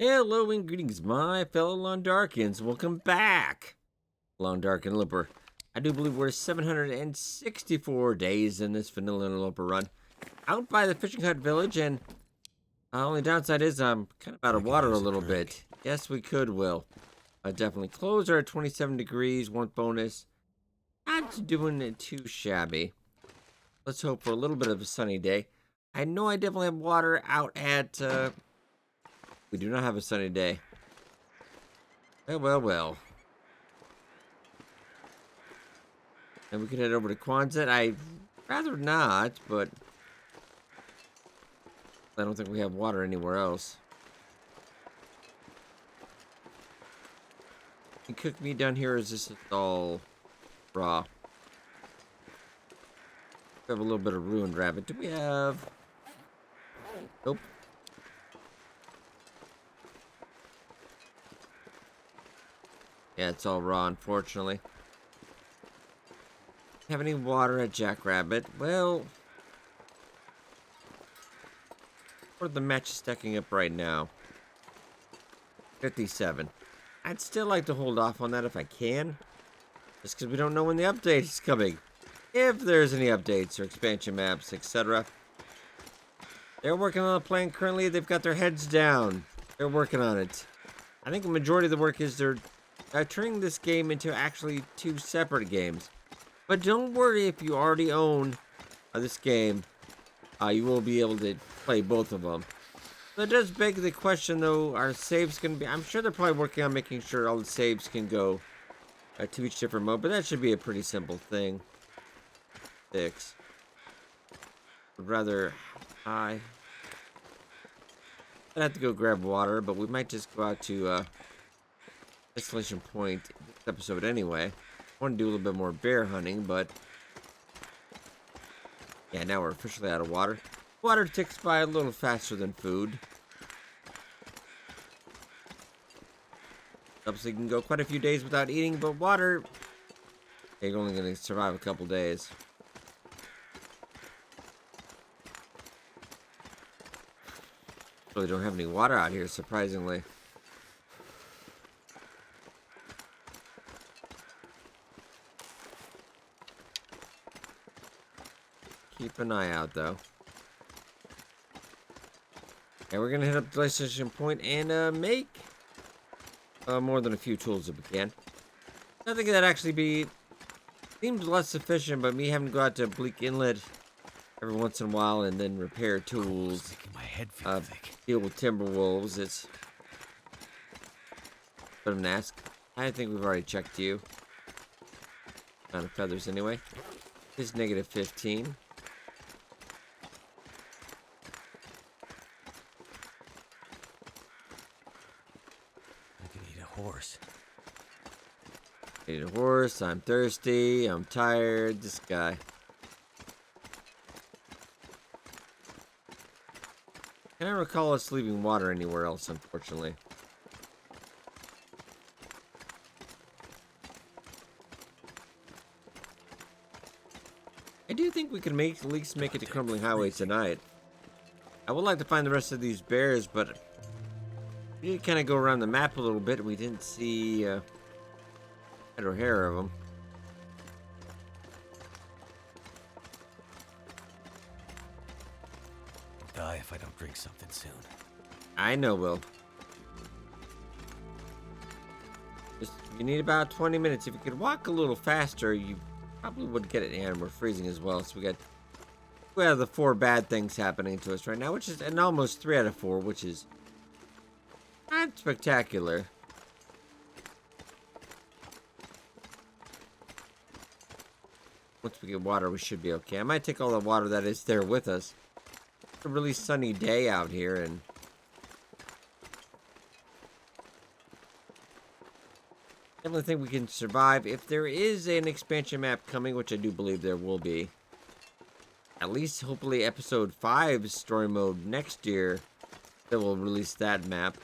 Hello and greetings, my fellow Londarkins. Welcome back, Londark Interloper. I do believe we're 764 days in this vanilla Interloper run. Out by the fishing hut village, and only downside is I'm kind of out of water a little bit. Yes, we could, Will. Definitely. Clothes are at 27 degrees, one bonus. Not doing it too shabby. Let's hope for a little bit of a sunny day. I know I definitely have water out at... we do not have a sunny day. Well. And we could head over to Quonset. I'd rather not, but I don't think we have water anywhere else. Can cook meat down here, or is this all raw? We have a little bit of ruined rabbit. Do we have... Nope. Yeah, it's all raw, unfortunately. Have any water at Jackrabbit? Well, what are the matches stacking up right now? 57. I'd still like to hold off on that if I can. Just because we don't know when the update is coming. If there's any updates or expansion maps, etc. They're working on a plan currently. They've got their heads down. They're working on it. I think the majority of the work is they're turning this game into actually two separate games. But don't worry, if you already own this game, you will be able to play both of them. So it does beg the question, though, are saves going to be... I'm sure they're probably working on making sure all the saves can go to each different mode, but that should be a pretty simple thing. Fix. Would rather high. I'd have to go grab water, but we might just go out to Desolation Point this episode anyway. I want to do a little bit more bear hunting, but yeah, now we're officially out of water. Water ticks by a little faster than food. Obviously, you can go quite a few days without eating, but water, you're only going to survive a couple days. Really don't have any water out here, surprisingly. Keep an eye out, though. And we're gonna hit up Desolation Point and make more than a few tools if we can. I think that actually seems less efficient, but me having to go out to Bleak Inlet every once in a while and then repair tools, deal with timber wolves, it's a bit of an ask. I think we've already checked you. Amount of feathers anyway. It's negative 15. Horse. Need a horse. I'm thirsty. I'm tired. This guy. Can I recall us leaving water anywhere else, unfortunately? I do think we can at least make it to Crumbling Highway tonight. I would like to find the rest of these bears, but we did kind of go around the map a little bit. We didn't see head or hair of them. I'll die if I don't drink something soon. I know, Will. You need about 20 minutes. If you could walk a little faster, you probably would get it. And we're freezing as well, so we got 2 out of the 4 bad things happening to us right now, which is and almost 3 out of 4, which is not spectacular. Once we get water, we should be okay. I might take all the water that is there with us. It's a really sunny day out here, and definitely think we can survive. If there is an expansion map coming, which I do believe there will be, at least hopefully episode 5 story mode next year, they will release that map.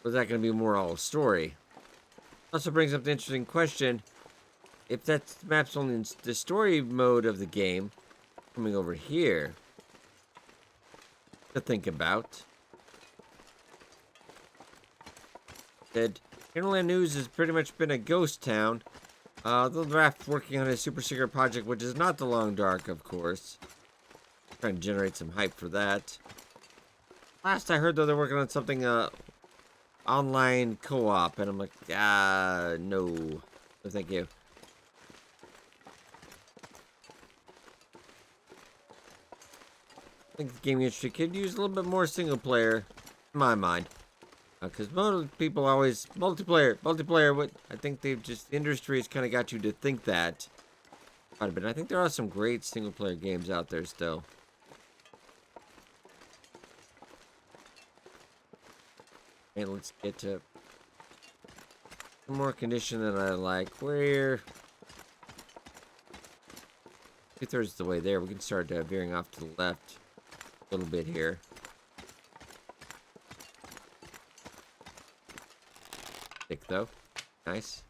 Or is that going to be more all story? Also brings up the interesting question. If that map's only in the story mode of the game, coming over here to think about. said, Interland News has pretty much been a ghost town. The draft working on a super secret project, which is not the Long Dark, of course. Trying to generate some hype for that. Last I heard, though, they're working on something, online co-op, and I'm like, no. No, thank you. I think the gaming industry could use a little bit more single player, in my mind. Because most people always, multiplayer, what, I think they've just, the industry has kind of got you to think that quite a bit. I think there are some great single player games out there still. And let's get to some more condition than I like. Where 2/3 of the way there, we can start veering off to the left a little bit here. Thick though, nice.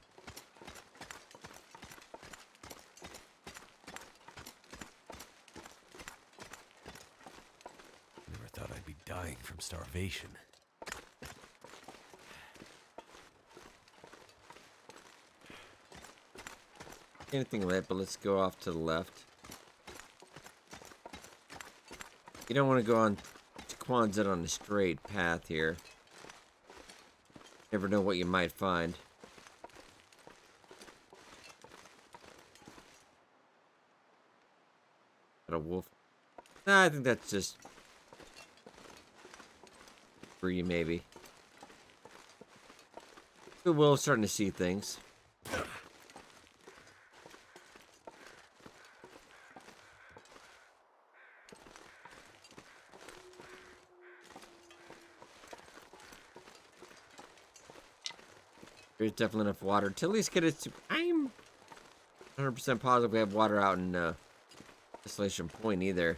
Never thought I'd be dying from starvation. Anything lit, but let's go off to the left. You don't want to go on to Quonset on a straight path here. Never know what you might find. Got a wolf. Nah, I think that's just free, maybe. Good will, starting to see things. There's definitely enough water to at least get it to... I'm 100% positive we have water out in Desolation Point either.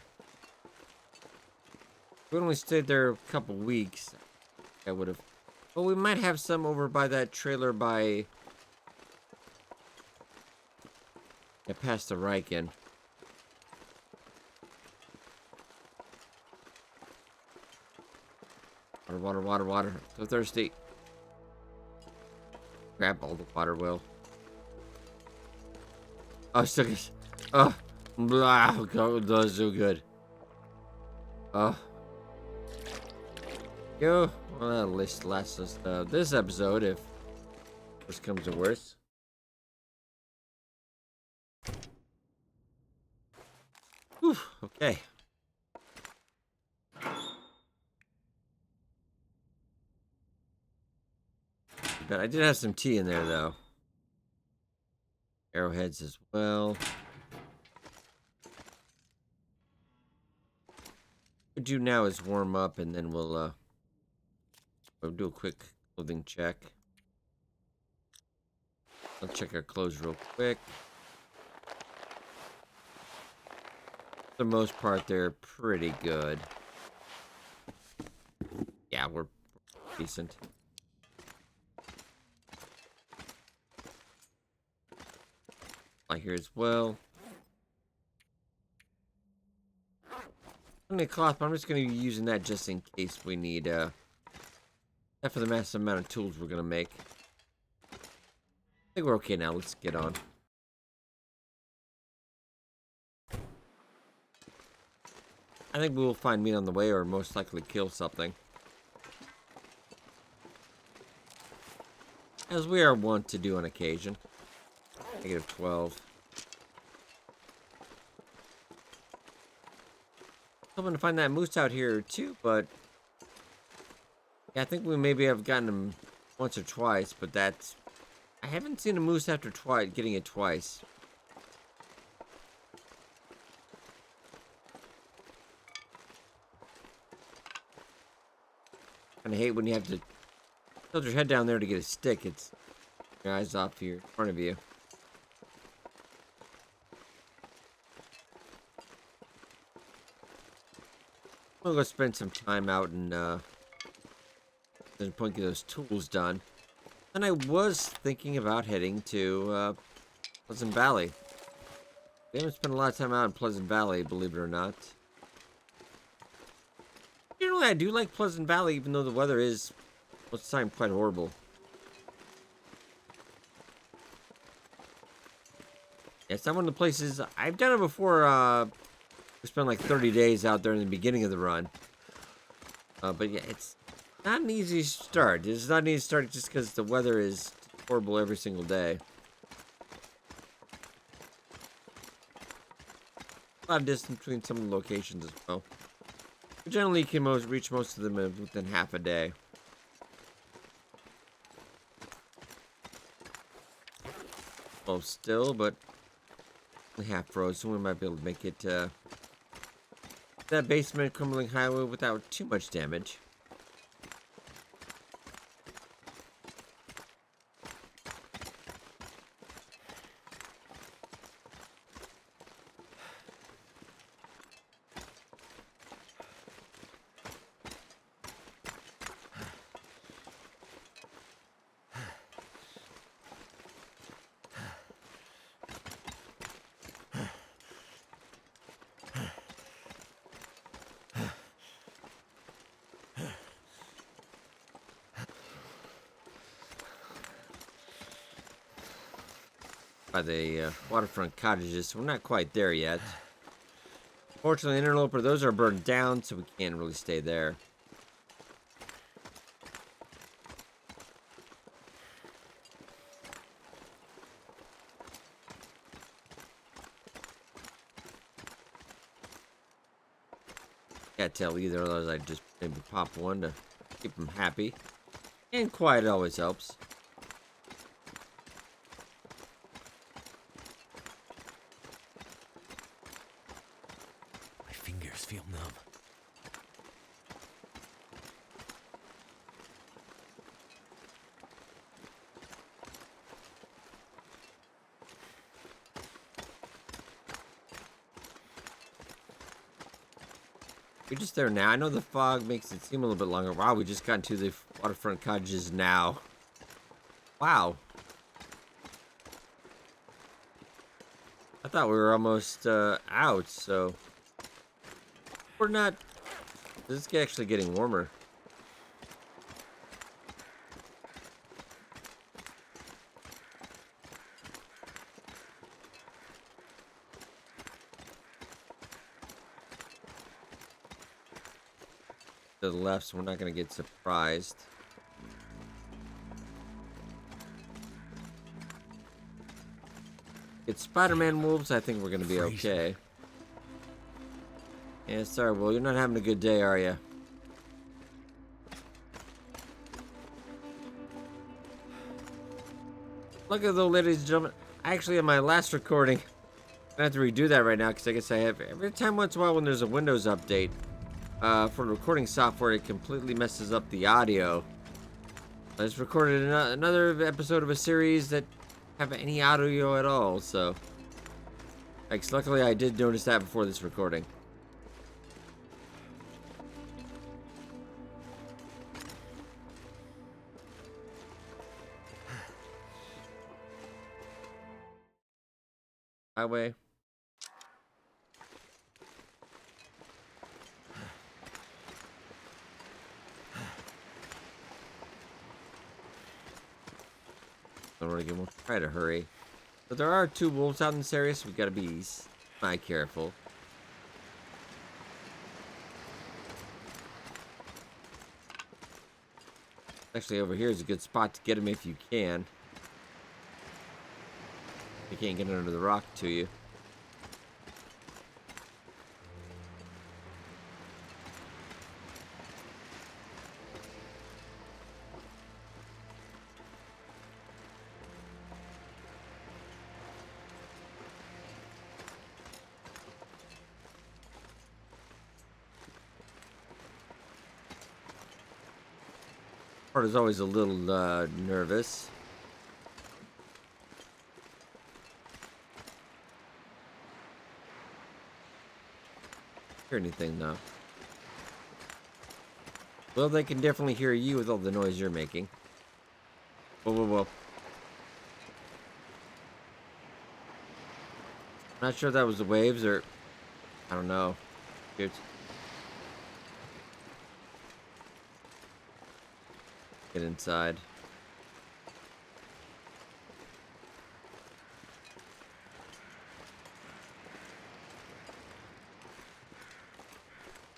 If we only stayed there a couple weeks, I would have... Well, we might have some over by that trailer by... Yeah, past the Riken. Water, water, water, water. So thirsty. Grab all the water, Will. Oh, still good. Oh, blah, God, that was so good. Oh. Yo, well, that'll last us this episode if worst comes to worst. Whew, okay. But I did have some tea in there, though. Arrowheads as well. What we'll do now is warm up, and then we'll do a quick clothing check. I'll check our clothes real quick. For the most part, they're pretty good. Yeah, we're decent. Like here as well. I need cloth, but I'm just going to be using that just in case we need, that for the massive amount of tools we're going to make. I think we're okay now. Let's get on. I think we will find meat on the way, or most likely kill something. As we are wont to do on occasion. -12. Hoping to find that moose out here too, but yeah, I think we maybe have gotten him once or twice, but that's... I haven't seen a moose after getting it twice. And I hate when you have to tilt your head down there to get a stick. It's your eyes off here in front of you. We'll go spend some time out and Point, get those tools done. And I was thinking about heading to Pleasant Valley. We haven't spent a lot of time out in Pleasant Valley, believe it or not. Generally, I do like Pleasant Valley, even though the weather is most of the time quite horrible. It's not one of the places I've done it before. We spent like 30 days out there in the beginning of the run. But yeah, it's not an easy start. It's not an easy start just because the weather is horrible every single day. A lot of distance between some of the locations as well. We generally can reach most of them within half a day. Well, still, but only half froze, so we might be able to make it that basement crumbling highway without too much damage. By the waterfront cottages, so we're not quite there yet. Fortunately, Interloper, those are burned down, so we can't really stay there. Can't tell either of those. I just maybe pop one to keep them happy. And quiet always helps. My fingers feel numb. We're just there now. I know the fog makes it seem a little bit longer. Wow, we just got into the waterfront cottages now. Wow. I thought we were almost out, so we're not. This is actually getting warmer. To the left, so we're not going to get surprised. It's Spider-Man wolves. I think we're going to be okay. Yeah, sorry, Will. You're not having a good day, are you? Look at though, ladies and gentlemen. Actually, on my last recording, I have to redo that right now because I guess I have every time once in a while when there's a Windows update for the recording software, it completely messes up the audio. I just recorded another episode of a series that have any audio at all, so luckily I did notice that before this recording. Highway. We'll try to hurry. But there are 2 wolves out in this area, so we gotta be careful. Actually, over here is a good spot to get him if you can. You can't get under the rock to you. Part is always a little nervous. Hear anything though? Well, they can definitely hear you with all the noise you're making. Whoa, whoa, whoa. Not sure if that was the waves or I don't know. Shoot. Get inside.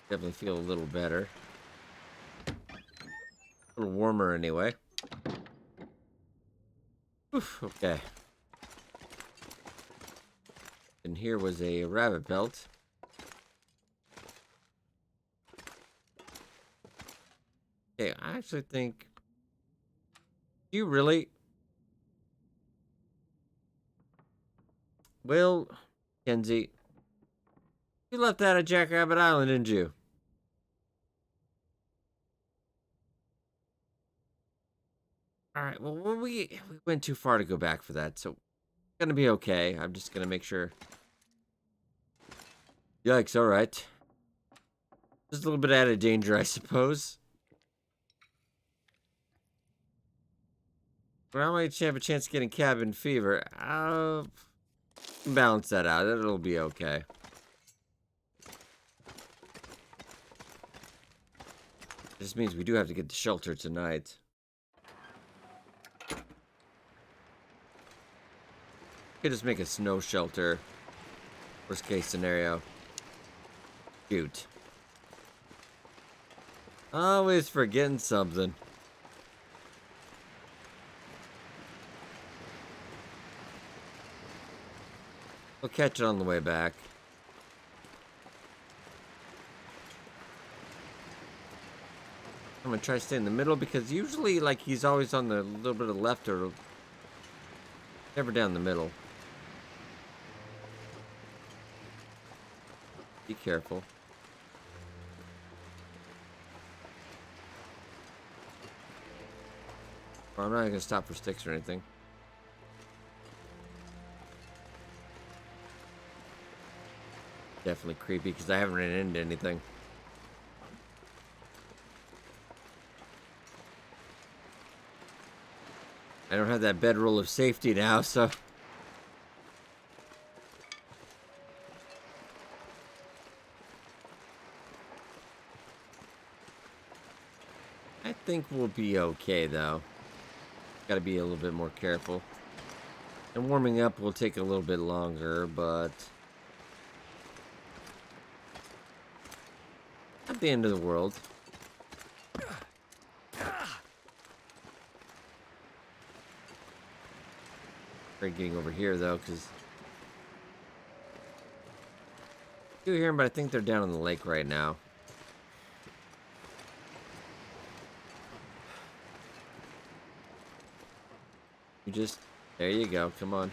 Definitely feel a little better. A little warmer anyway. Oof, okay. And here was a rabbit belt. Okay, I actually think... Do you really... Well, Kenzie, you left that at Jackrabbit Island, didn't you? Alright, well, we went too far to go back for that, so... Gonna be okay. I'm just gonna make sure... Yikes, alright. Just a little bit out of danger, I suppose. Well, I might have a chance of getting cabin fever. I'll balance that out. It'll be okay. This means we do have to get to shelter tonight. Could just make a snow shelter. Worst case scenario. Shoot. Always forgetting something. We'll catch it on the way back. I'm gonna try to stay in the middle because usually, like, he's always on the little bit of the left or never down the middle. Be careful. Well, I'm not gonna stop for sticks or anything. Definitely creepy because I haven't ran into anything. I don't have that bedroll of safety now, so... I think we'll be okay, though. Gotta be a little bit more careful. And warming up will take a little bit longer, but... Not the end of the world. Great getting over here, though, because... I do hear them, but I think they're down on the lake right now. You just... There you go, come on.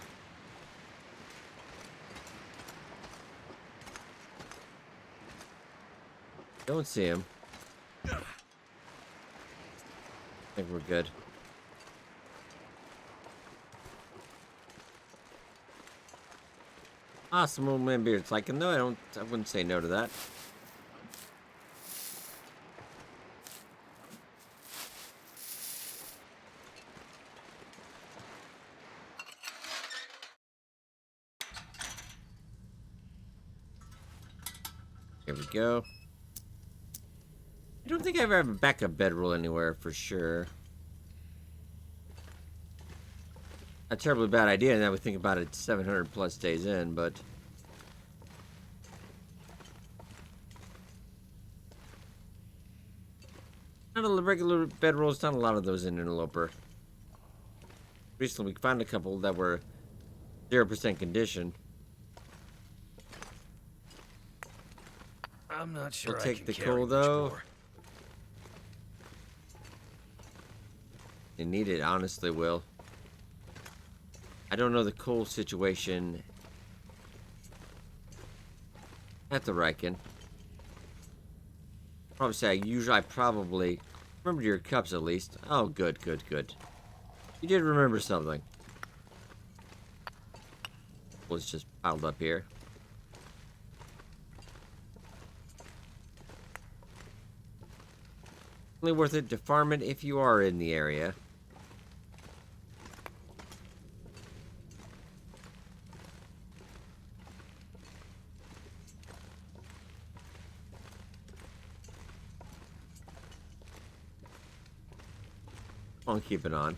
Don't see him. I think we're good. Awesome old man beard's like, no, I wouldn't say no to that. Here we go. I don't think I ever have a backup bedroll anywhere for sure. A terribly bad idea now we think about it 700 plus days in, but... Not a regular bedrolls, not a lot of those in Interloper. Recently we found a couple that were 0% condition. I'm not sure We'll I take can the carry coal much though. more. They need it, honestly, Will. I don't know the coal situation at the Riken. Probably say I probably remember your cups at least. Oh, good, good, good. You did remember something. Well, it's just piled up here. Only worth it to farm it if you are in the area. I'll keep it on.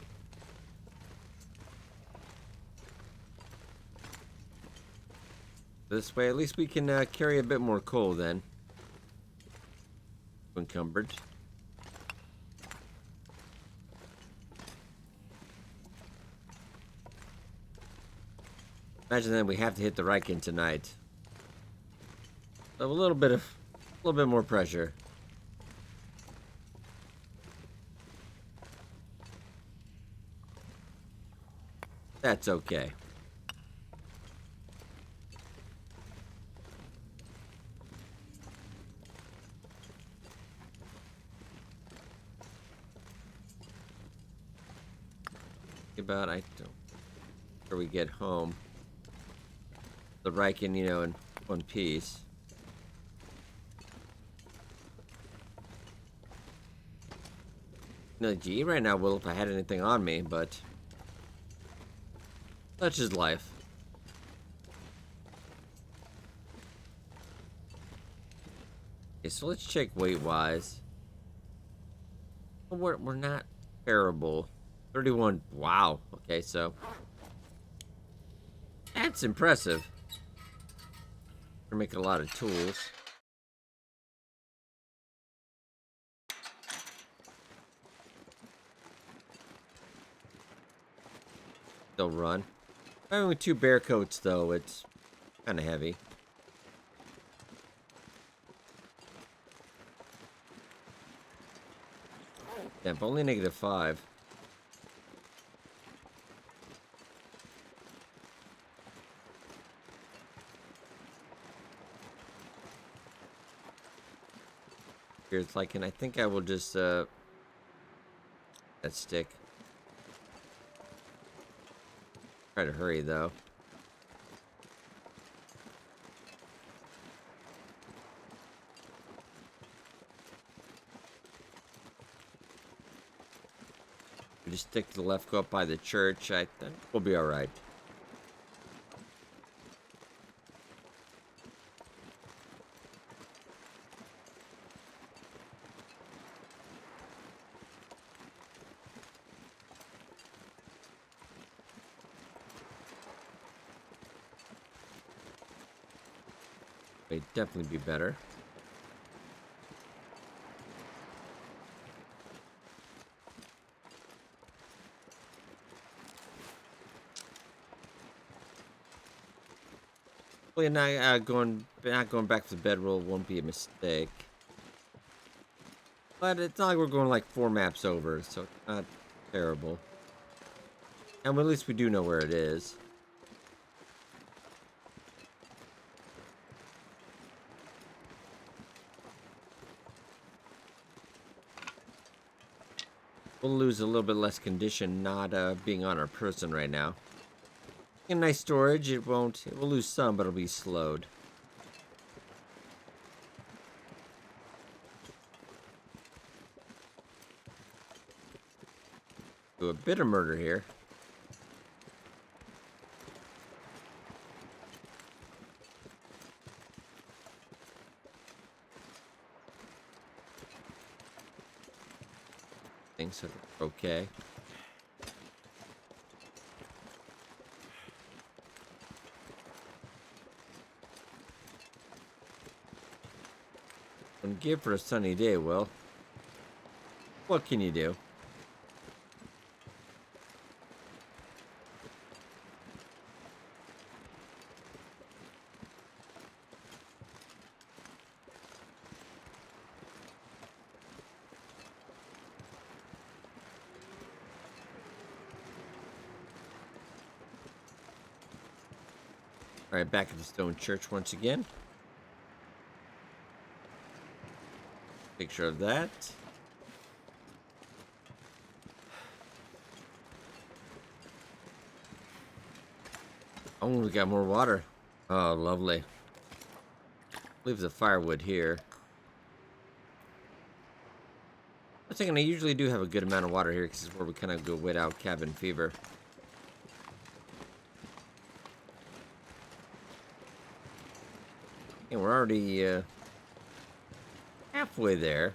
This way, at least we can carry a bit more coal then. unencumbered. Imagine then we have to hit the Riken tonight. So a little bit more pressure. That's okay. About I don't where we get home. The Riken, you know, in one piece. No, gee, right now, Will, if I had anything on me, but such is life. Okay, so let's check weight-wise. We're not terrible. 31. Wow. Okay, so that's impressive. We're making a lot of tools. Still run. Having with 2 bear coats, though, it's kind of heavy. Temp only -5. It's like, and I think I will just that stick. Try to hurry though. We just stick to the left, go up by the church. I think we'll be all right. It'd definitely be better. Hopefully not going back to the bedroll won't be a mistake. But it's not like we're going like 4 maps over, so it's not terrible. And at least we do know where it is. We'll lose a little bit less condition not being on our person right now. In nice storage, it will lose some, but it'll be slowed. Do a bit of murder here. Things are okay. Wouldn't give for a sunny day, Will. What can you do? Alright, back at the stone church once again. Picture of that. Oh, we got more water. Oh, lovely. Leave the firewood here. I was thinking I usually do have a good amount of water here because it's where we kind of go wait out cabin fever. And we're already halfway there.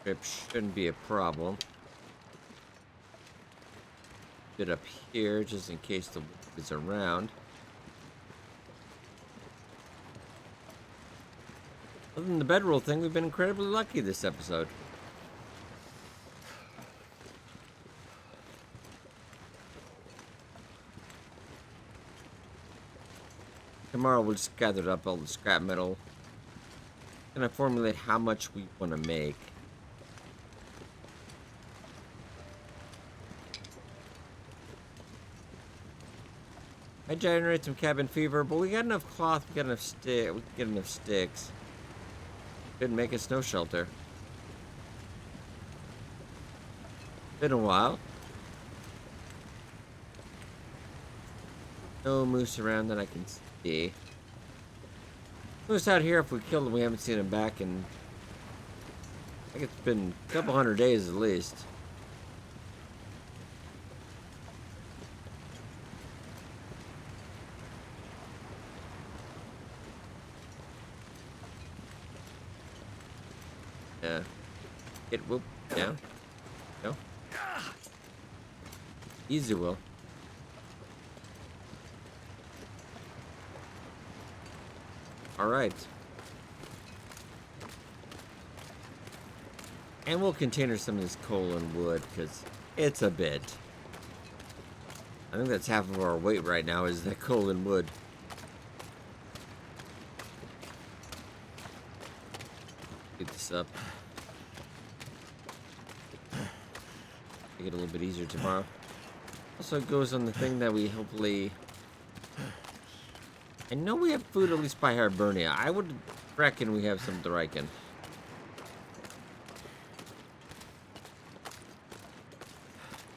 Trip shouldn't be a problem. Bit up here just in case the wolf is around. Other than the bedroll thing, we've been incredibly lucky this episode. Tomorrow we'll just gather up all the scrap metal. Gonna formulate how much we want to make. I generate some cabin fever, but we got enough cloth, we got enough stick, we can get enough sticks. Could make a snow shelter. Been a while. No moose around that I can see. Moose out here, if we killed him, we haven't seen him back in, I think it's been a couple 100 days at least. Yeah. Get whoop down. No. Easy will. Alright. And we'll container some of this coal and wood, because it's a bit. I think that's half of our weight right now is the coal and wood. Get this up. Make it a little bit easier tomorrow. Also it goes on the thing that we hopefully... I know we have food at least by Hibernia. I would reckon we have some Thriken.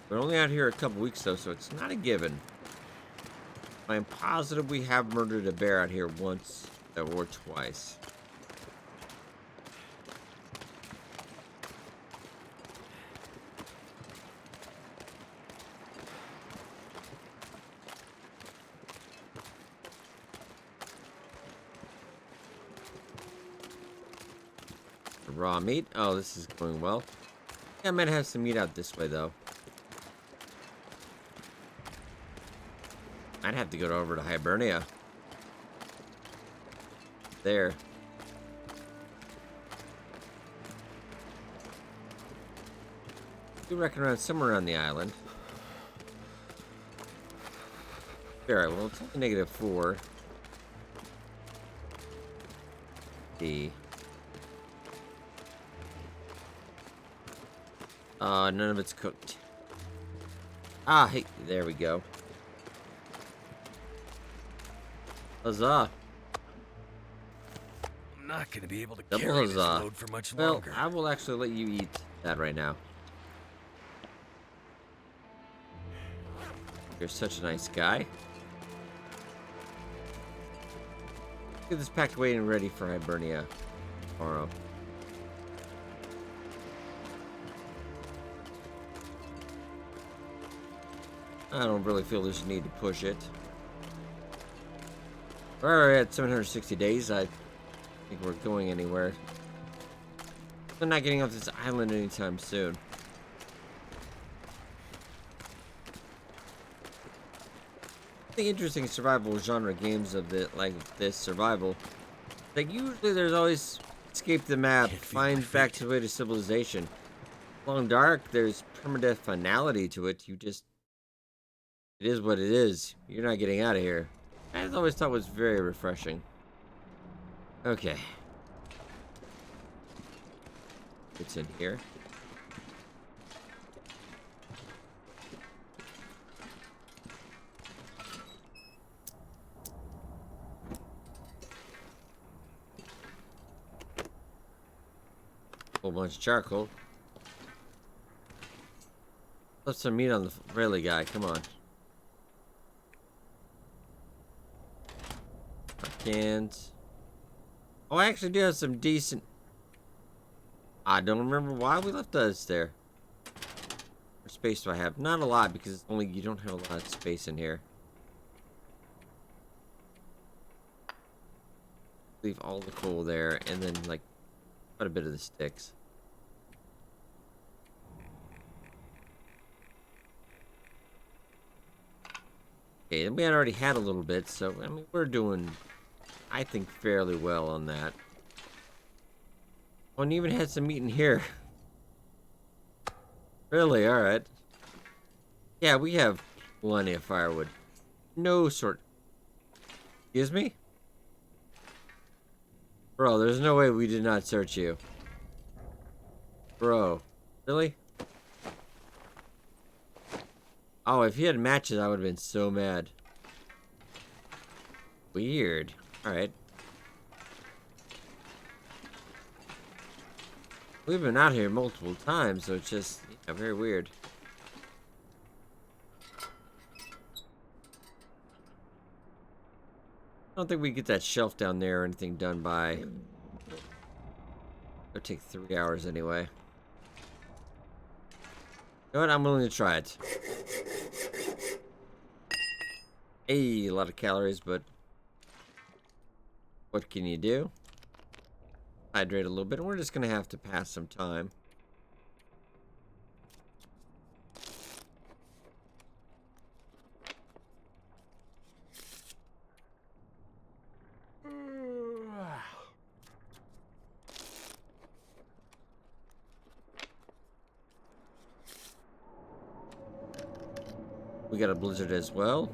We're only out here a couple weeks though, so it's not a given. I'm positive we have murdered a bear out here once or twice. Raw meat. Oh, this is going well. Yeah, I might have some meat out this way, though. I'd have to go over to Hibernia. There. We reckon around somewhere on the island. Alright, well, it's only -4. D. None of it's cooked. Ah, hey, there we go. Huzzah. I'm not gonna be able to Double carry this huzzah. load for much Well, longer. I will actually let you eat that right now. You're such a nice guy. Get this packed away and ready for Hibernia tomorrow. I don't really feel there's a need to push it. We're already at 760 days. I think we're going anywhere. We're not getting off this island anytime soon. The interesting survival genre games of this survival, like usually there's always escape the map, find back to the way to civilization. Long Dark, there's permadeath finality to it. It is what it is. You're not getting out of here. I always thought it was very refreshing. Okay. It's in here. Whole bunch of charcoal. Left some meat on the railing guy. Come on. Cans. Oh, I actually do have some decent... I don't remember why we left those there. What space do I have? Not a lot, because it's only you don't have a lot of space in here. Leave all the coal there, and then like quite a bit of the sticks. Okay, and we had already had a little bit, so I mean we're doing, I think, fairly well on that. Oh, and even had some meat in here. Really? Alright. Yeah, we have plenty of firewood. No sort. Excuse me? Bro, there's no way we did not search you. Bro. Really? Oh, if you had matches, I would have been so mad. Weird. Alright. We've been out here multiple times, so it's just, very weird. I don't think we get that shelf down there or anything done by... It'll take 3 hours anyway. You know what? I'm willing to try it. Hey, a lot of calories, but... What can you do? Hydrate a little bit, and we're just gonna have to pass some time. We got a blizzard as well.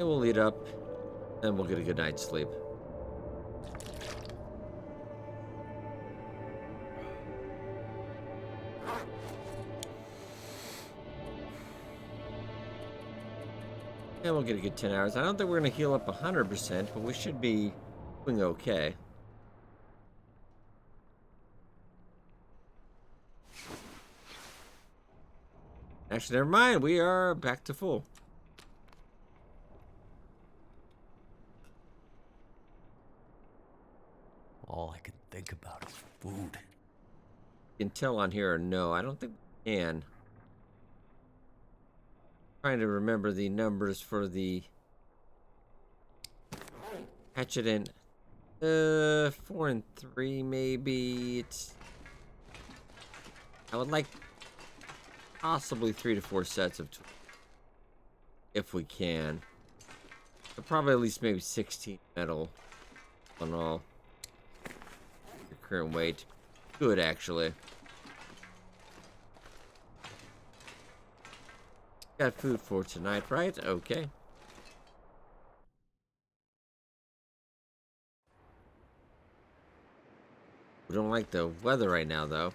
And we'll eat up, and we'll get a good night's sleep. And we'll get a good 10 hours. I don't think we're going to heal up 100%, but we should be doing okay. Actually, never mind. We are back to full. All I can think about is food. You can tell on here or no. I don't think we can. Trying to remember the numbers for the hatchet and 4 and 3 maybe. It's I would like possibly 3 to 4 sets of tools if we can. But probably at least maybe 16 metal on all. Your current weight. Good actually. Got food for tonight, right? Okay. We don't like the weather right now, though.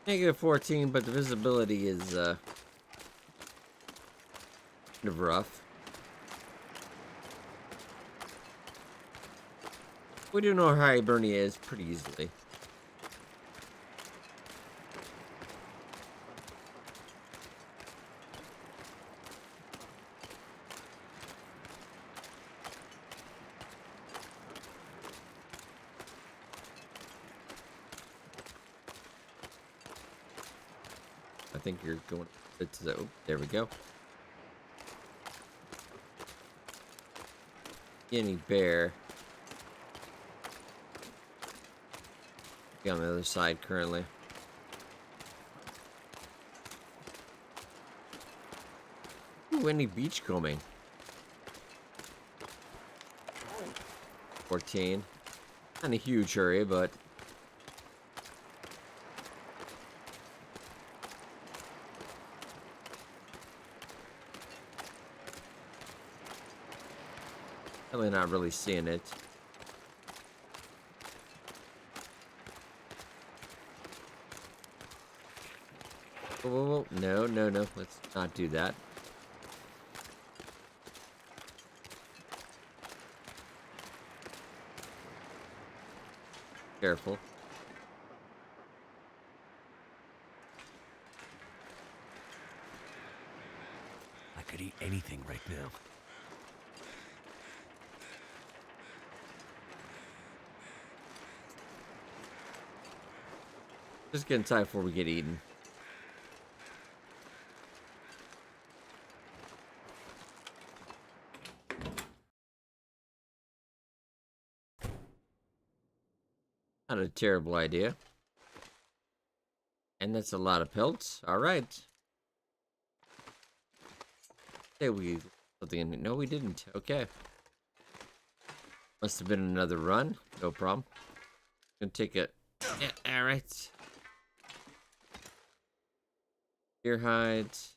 -14, but the visibility is kind of rough. We do know how Hibernia is pretty easily. I think you're going to the... Oh, there we go. Guinea bear. Be on the other side currently. Ooh, any beachcombing. 14. Not a huge hurry, but... Really not really seeing it. Whoa, whoa, whoa. No, no, no. Let's not do that. Careful. I could eat anything right now. Just get inside before we get eaten. Not a terrible idea. And that's a lot of pelts. All right. Say we something in here. No, we didn't. Okay. Must have been another run. No problem. Gonna take a. Yeah, all right. Deer hides.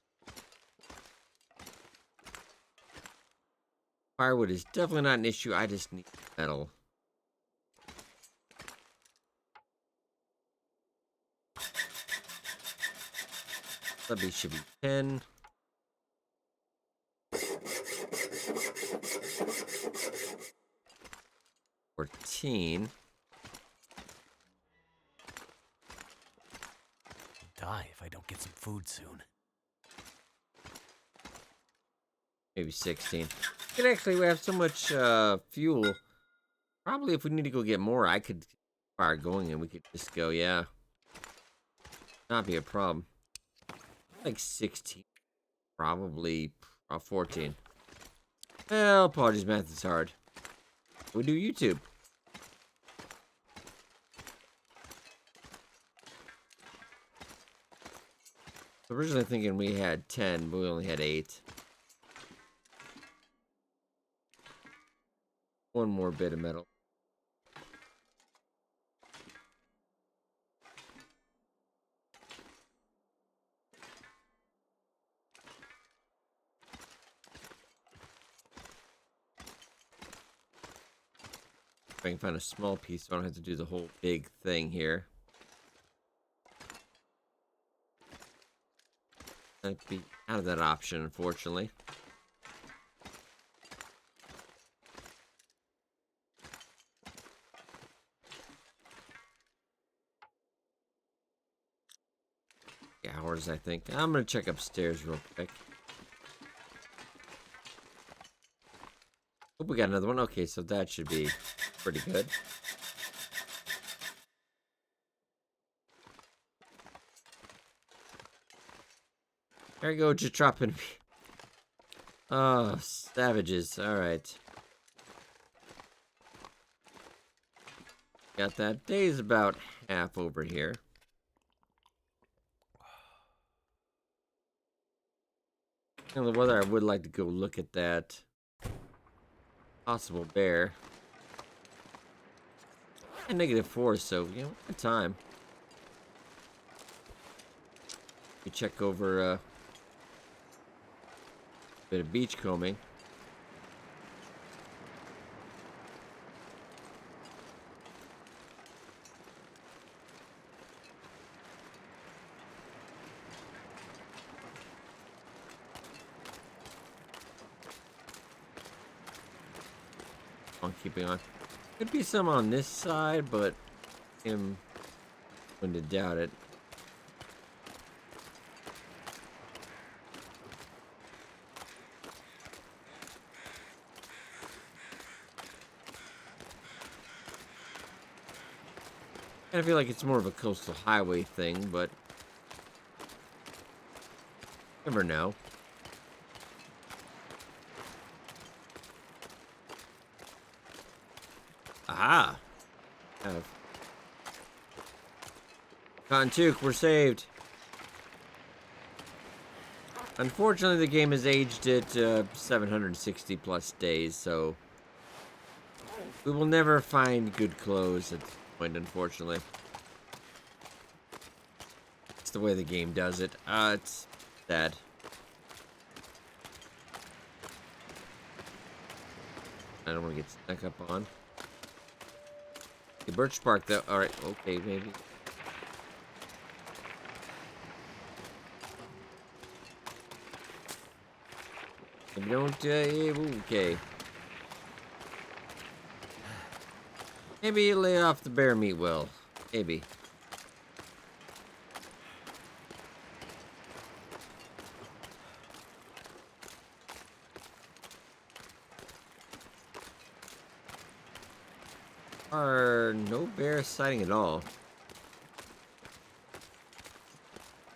Firewood is definitely not an issue. I just need metal. That should be 10. 14. Die if I don't get some food soon. Maybe 16. And actually, we have so much fuel. Probably if we need to go get more, I could fire going and we could just go, yeah. Not be a problem. Like 16. Probably 14. Well, apologies, math is hard. We do YouTube. Originally thinking we had 10, but we only had 8. One more bit of metal. If I can find a small piece, so I don't have to do the whole big thing here. I'd be out of that option, unfortunately. Hours, I think. I'm gonna check upstairs real quick. Hope we got another one. Okay, so that should be pretty good. There you go, just dropping me. Oh, savages. Alright. Got that. Day's about half over here. In the weather, I would like to go look at that possible bear. And -4, so, you know, good time. You check over a bit of beach combing. On keeping on. Could be some on this side, but I'm going to doubt it. I feel like it's more of a coastal highway thing, but never know. Aha! Kontuk, we're saved. Unfortunately, the game has aged at 760 plus days, so we will never find good clothes at this point, unfortunately. It's the way the game does it. It's sad. I don't want to get stuck up on. The birch bark, though. Alright, okay, maybe. Maybe don't, okay. Maybe lay off the bear meat well. Maybe. No bear sighting at all.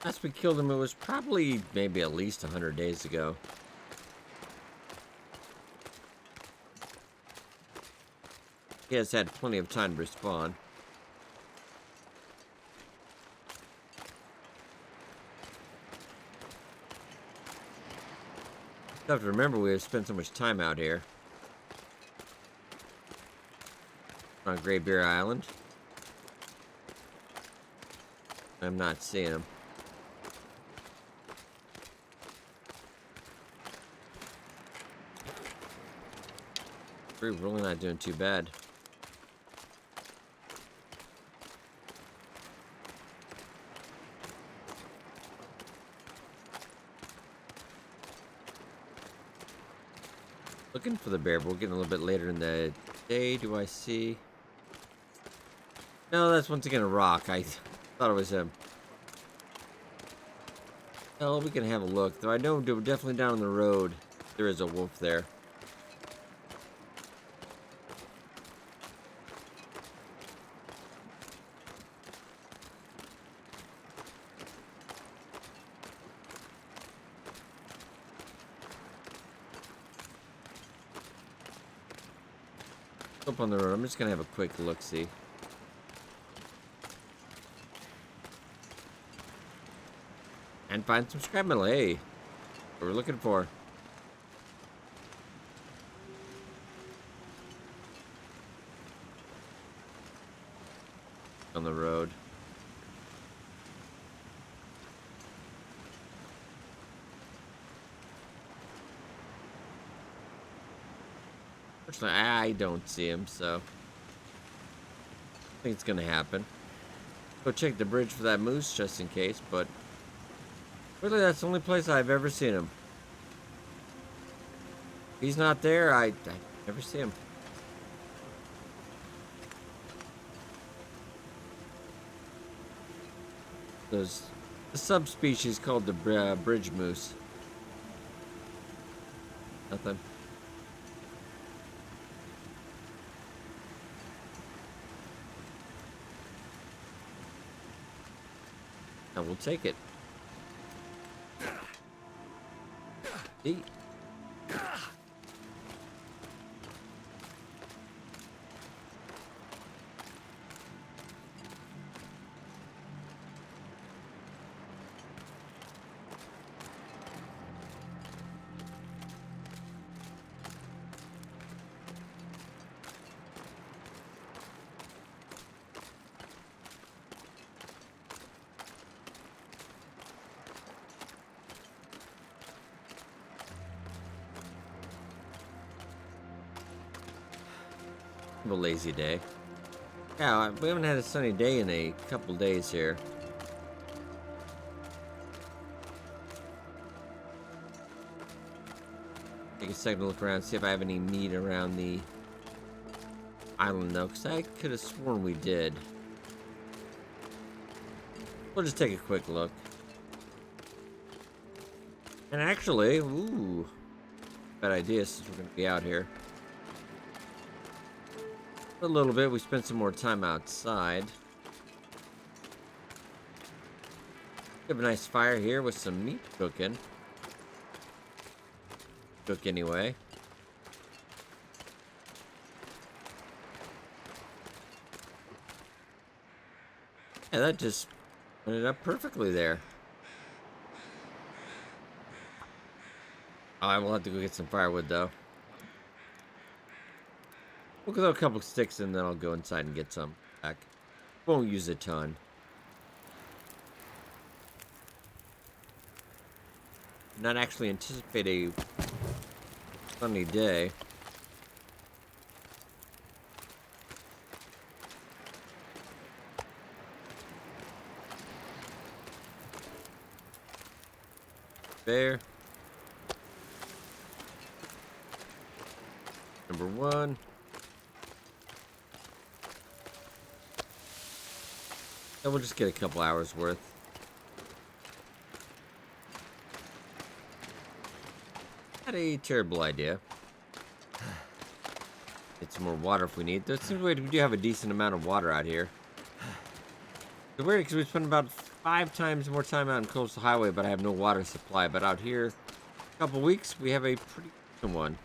Last we killed him, it was probably maybe at least 100 days ago. He has had plenty of time to respawn. have to remember we have spent so much time out here. On Great Bear Island. I'm not seeing him. We're really not doing too bad. Looking for the bear, but we're getting a little bit later in the day. Do I see? No, that's once again a rock. I thought it was him. Well, we can have a look. Though I know definitely down the road there is a wolf there. Up on the road. I'm just gonna have a quick look-see. And find some scrap metal. Hey, what we're looking for. On the road. Fortunately, I don't see him, so I think it's gonna happen. Go check the bridge for that moose just in case, but really that's the only place I've ever seen him. If he's not there, I never see him. There's a subspecies called the bridge moose. Nothing. And we'll take it. Eat. A lazy day. Yeah, we haven't had a sunny day in a couple days here. Take a second to look around, see if I have any meat around the island, though, because I could have sworn we did. We'll just take a quick look. And actually, ooh, bad idea since we're going to be out here. A little bit. We spent some more time outside. We have a nice fire here with some meat cooking. Cook anyway. Yeah, that just ended up perfectly there. Oh, I will have to go get some firewood though. We'll throw a couple sticks and then I'll go inside and get some back. Won't use a ton. Not actually anticipate a sunny day. Bear. Number one. And we'll just get a couple hours worth. Not a terrible idea. Get some more water if we need. It seems like we do have a decent amount of water out here. It's weird because we spend about 5 times more time out in Coastal Highway, but I have no water supply. But out here, a couple weeks, we have a pretty decent one.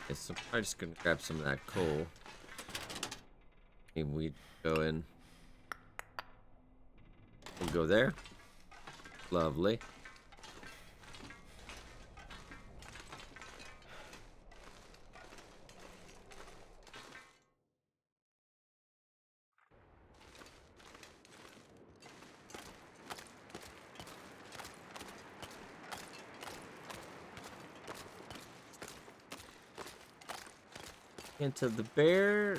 Okay, so I'm just gonna grab some of that coal. Maybe we go in. We'll go there. Lovely. Into the bear.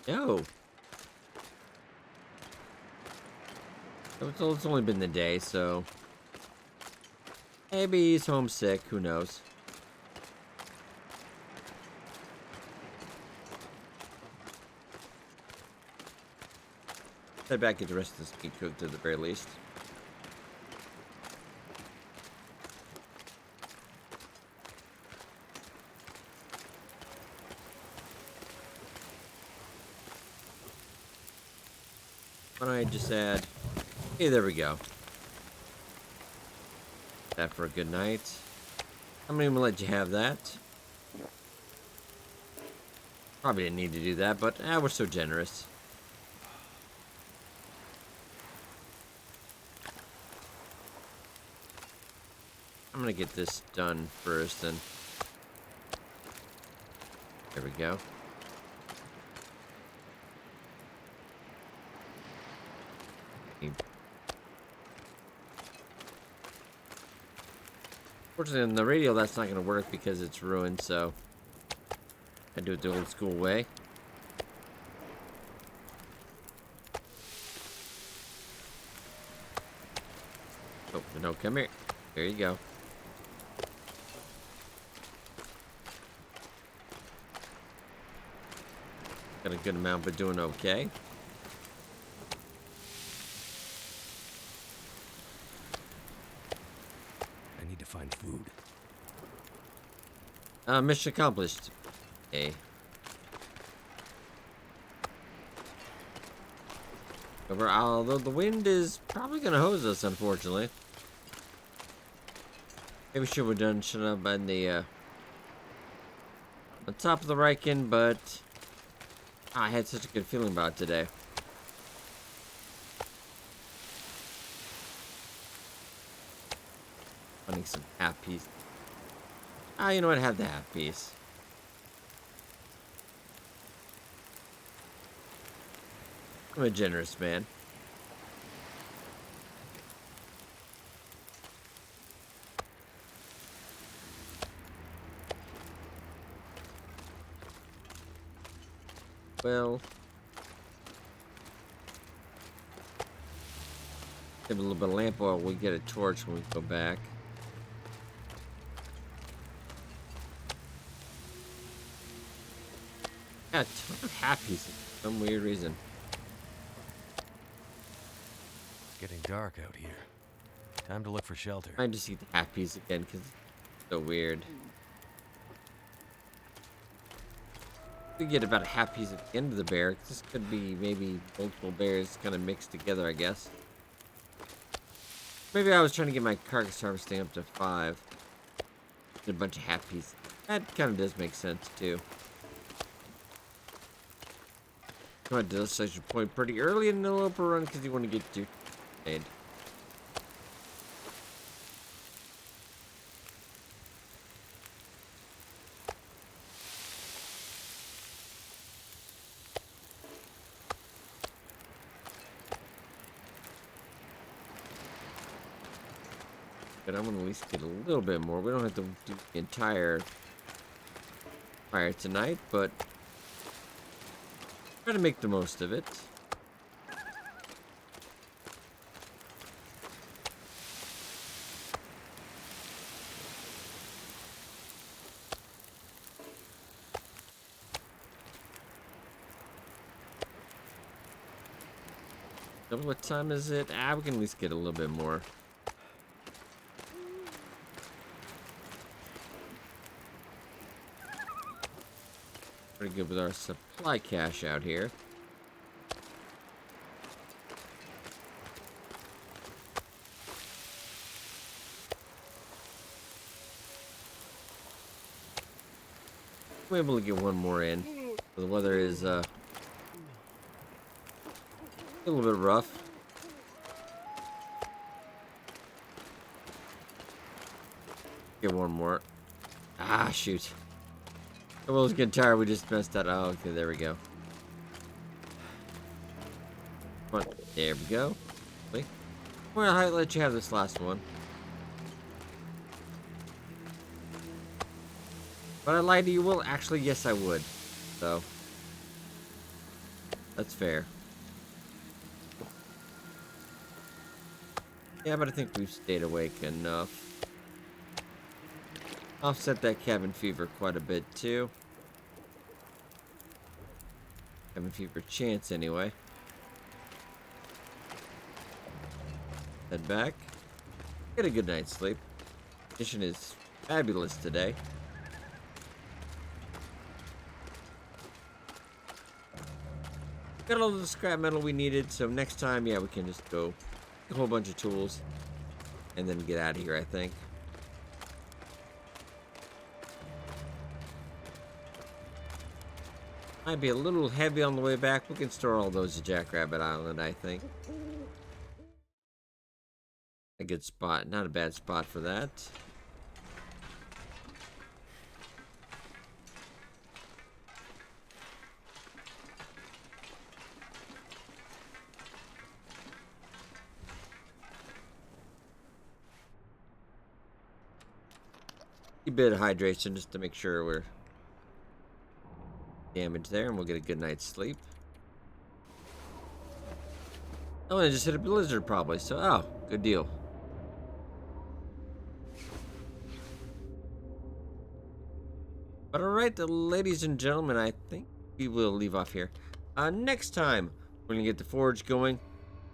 No. It's only been the day, so maybe he's homesick. Who knows? Head back, get the rest of this meat cooked at the very least. Why don't I just add... Hey, there we go. That for a good night. I'm not even gonna let you have that. Probably didn't need to do that, but we're so generous. I'm gonna get this done first, and there we go. Fortunately, on the radio, that's not gonna work because it's ruined. So I do it the old school way. Oh no! Come here. There you go. Got a good amount, but doing okay. I need to find food. Mission accomplished. Okay. Although the wind is probably gonna hose us, unfortunately. Maybe should have been the on top of the Riken, but I had such a good feeling about it today. Finding some half piece. You know what? Have the half piece. I'm a generous man. Well, give it a little bit of lamp oil. We get a torch when we go back. Yeah, a ton of half pieces for some weird reason. It's getting dark out here. Time to look for shelter. I just eat the half piece again because it's so weird. We get about a half piece at the end of the bear. This could be maybe multiple bears kind of mixed together, I guess. Maybe I was trying to get my carcass harvesting up to 5. A bunch of half pieces. That kind of does make sense too. Come on, Desolation Point pretty early in the Interloper run because you want to get your made. But I'm gonna at least get a little bit more. We don't have to do the entire fire tonight, but try to make the most of it. So what time is it? We can at least get a little bit more. Pretty good with our supply cache out here. We're able to get one more in. The weather is a little bit rough. Get one more. Ah, shoot. The wheel's getting tired. We just messed that. Oh, okay, there we go. Come on. There we go. Wait. Well, I'll let you have this last one. But I lied to you. Well, actually, yes, I would. So, that's fair. Yeah, but I think we've stayed awake enough. Offset that cabin fever quite a bit, too. Cabin fever chance, anyway. Head back. Get a good night's sleep. Mission is fabulous today. Got all the scrap metal we needed, so next time, yeah, we can just go a whole bunch of tools and then get out of here, I think. Might be a little heavy on the way back. We can store all those at Jackrabbit Island, I think. A good spot. Not a bad spot for that. A bit of hydration just to make sure we're damaged there, and we'll get a good night's sleep. Oh, I just hit a blizzard probably, so oh, good deal. But alright, ladies and gentlemen, I think we will leave off here. Next time, we're going to get the forge going,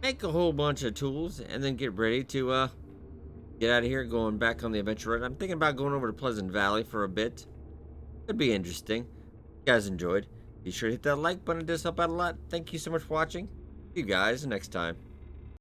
make a whole bunch of tools, and then get ready to get out of here, going back on the adventure road. I'm thinking about going over to Pleasant Valley for a bit. Could be interesting. If you guys enjoyed, be sure to hit that like button. It does help out a lot. Thank you so much for watching. See you guys next time.